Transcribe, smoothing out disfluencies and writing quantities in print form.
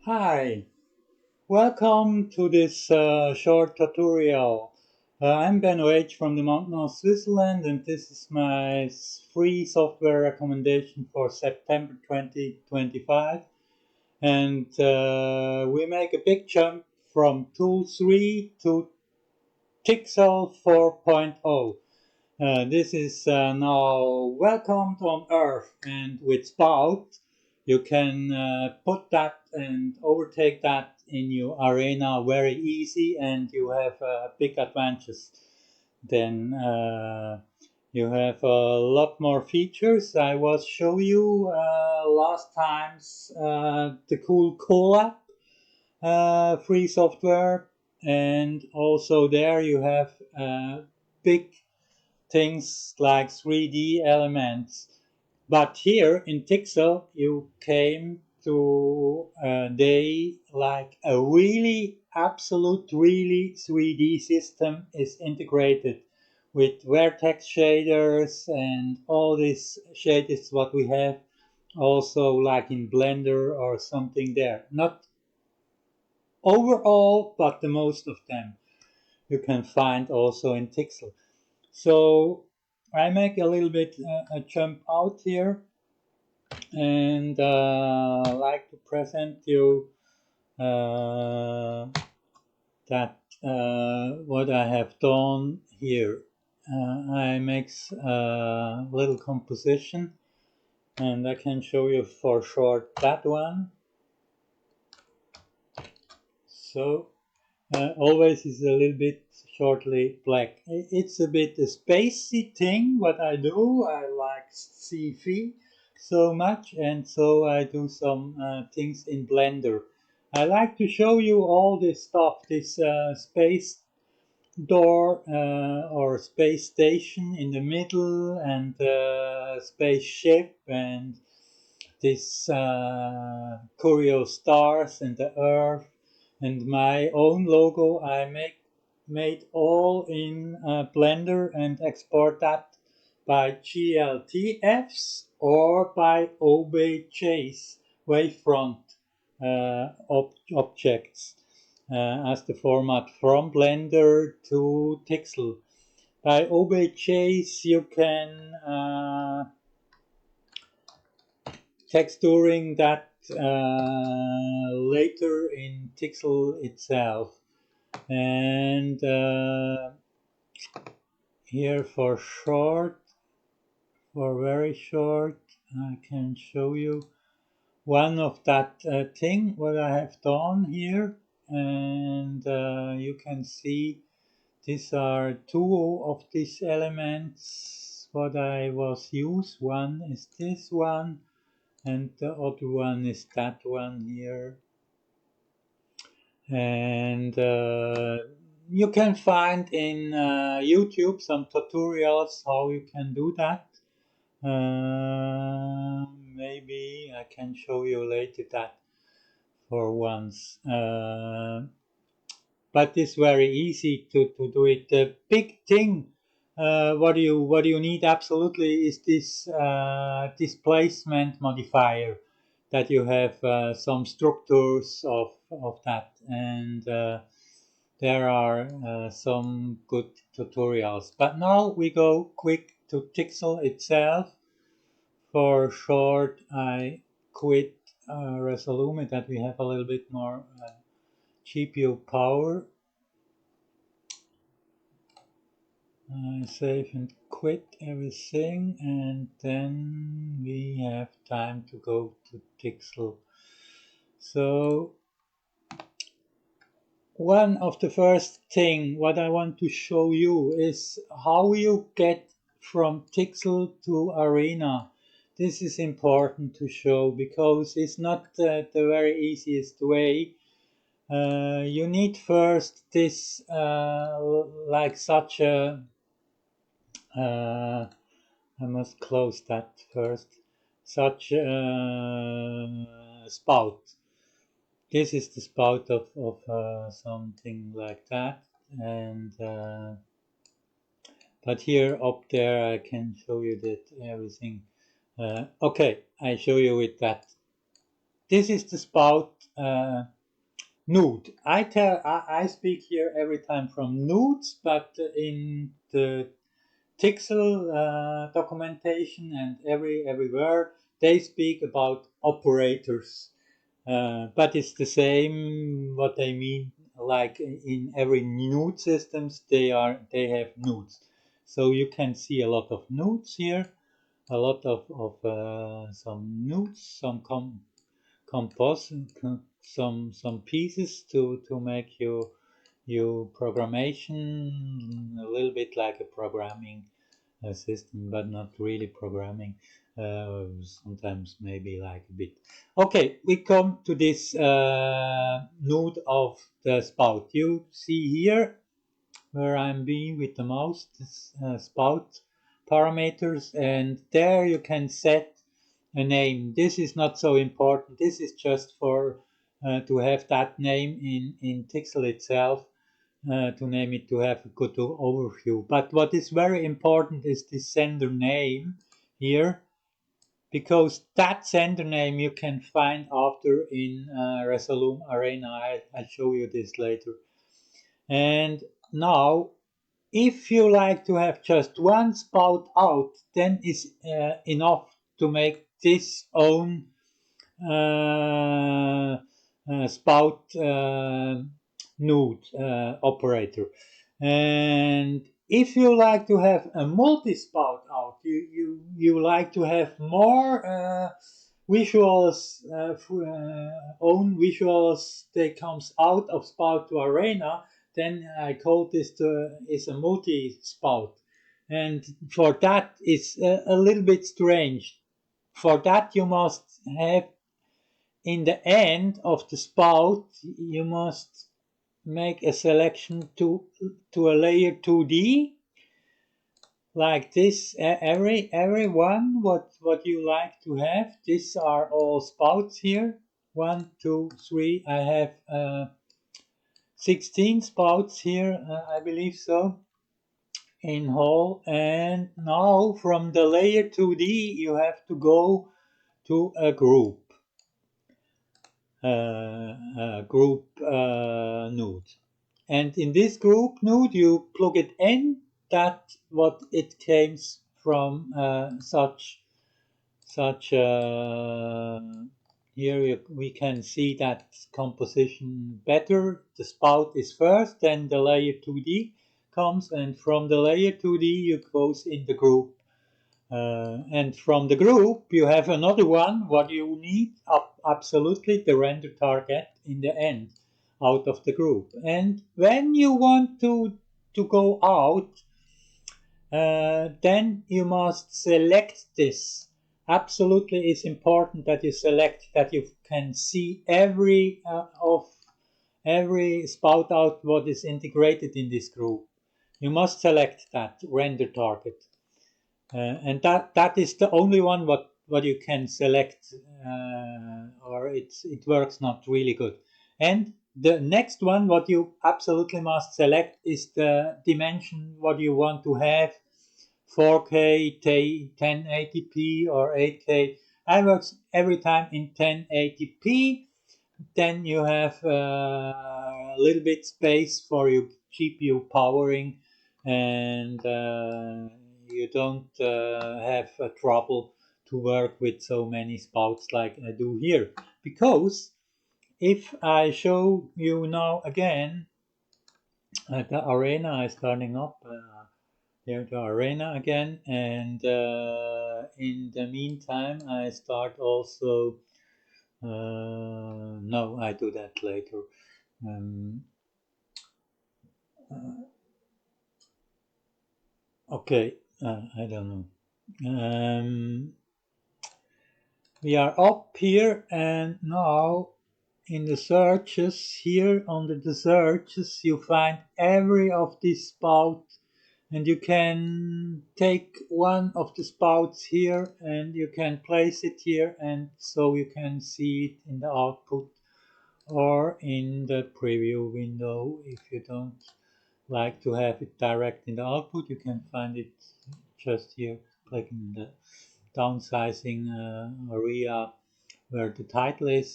Hi, welcome to this short tutorial. I'm Ben H from the mountain of Switzerland, and this is my free software recommendation for September 2025. And we make a big jump from Tool 3 to TiXL 4.0. This is now welcomed on Earth, and with Spout you can put that and overtake that in your arena very easy, and you have big advantages. Then you have a lot more features. I was show you last times the cool collab free software, and also there you have big things like 3D elements. But here in TiXL, you came to a day like a really absolute, really 3D system is integrated with vertex shaders and all these shaders what we have also like in Blender or something there. Not overall, but the most of them you can find also in TiXL. So I make a little bit a jump out here, and like to present you that what I have done here. I make a little composition, and I can show you for short that one. So always is a little bit shortly black. It's a bit a spacey thing what I do. I like sci-fi so much, and so I do some things in Blender. I like to show you all this stuff, this space door or space station in the middle, and spaceship, and this Curio stars and the Earth, and my own logo I made all in Blender and export that by GLTFs or by OBJs, wavefront objects, as the format from Blender to TiXL. By OBJs you can texturing that later in TiXL itself. And here for very short, I can show you one of that thing what I have done here, and you can see these are two of these elements what I was use. One is this one, and the other one is that one here. And you can find in YouTube some tutorials how you can do that. Maybe I can show you later that for once. But it's very easy to do it. The big thing what you need absolutely is this displacement modifier, that you have some structures of that, and there are some good tutorials. But now we go quick to TiXL itself. For short, I quit Resolume that we have a little bit more GPU power. I save and quit everything, and then we have time to go to TiXL. So one of the first thing what I want to show you is how you get from TiXL to Arena. This is important to show because it's not the very easiest way. You need first this like such a I must close that first. Such a spout. This is the spout of something like that, and but here up there I can show you that everything. Okay, I show you with that. This is the spout nude. I speak here every time from nudes, but in the TiXL documentation and everywhere they speak about operators. But it's the same what they mean. Like in every nude systems, they have nudes. So you can see a lot of nudes here, a lot of some nudes, some compose, some pieces to make you programmation a little bit like a programming system, but not really programming. Sometimes maybe like a bit. Okay, we come to this node of the spout. You see here where I'm being with the mouse, this spout parameters, and there you can set a name. This is not so important. This is just for to have that name in TiXL itself, to name it, to have a good overview. But what is very important is the sender name here, because that sender name you can find after in Resolume Arena. I'll show you this later. And now, if you like to have just one spout out, then it's enough to make this own spout node operator. And if you like to have a multi-spout out, you like to have more visuals, own visuals that comes out of spout to arena, then I call this is a multi-spout. And for that, it's a little bit strange. For that, you must have in the end of the spout, you must make a selection to a layer 2D like this. Every one what you like to have. These are all spouts here. 1, 2, 3. I have 16 spouts here, I believe so, in whole. And now from the layer 2D you have to go to a group. Group node, and in this group node you plug it in that what it came from such here we can see that composition better. The spout is first, then the layer 2D comes, and from the layer 2D you goes in the group. And from the group, you have another one, what you need, absolutely the render target in the end, out of the group. And when you want to go out, then you must select this. Absolutely, it's important that you select that you can see every spout out what is integrated in this group. You must select that render target. And that is the only one what you can select, or it works not really good. And the next one what you absolutely must select is the dimension what you want to have, 4K, 1080p or 8K. I work every time in 1080p. Then you have a little bit space for your GPU powering, and you don't have trouble to work with so many spouts like I do here. Because if I show you now again the arena is starting up, here the arena again, and in the meantime I start also, no, I do that later. Okay, I don't know. We are up here, and now in the searches here, under the searches, you find every of these spouts, and you can take one of the spouts here and you can place it here, and so you can see it in the output or in the preview window. If you don't like to have it direct in the output, you can find it just here, clicking the downsizing area where the title is.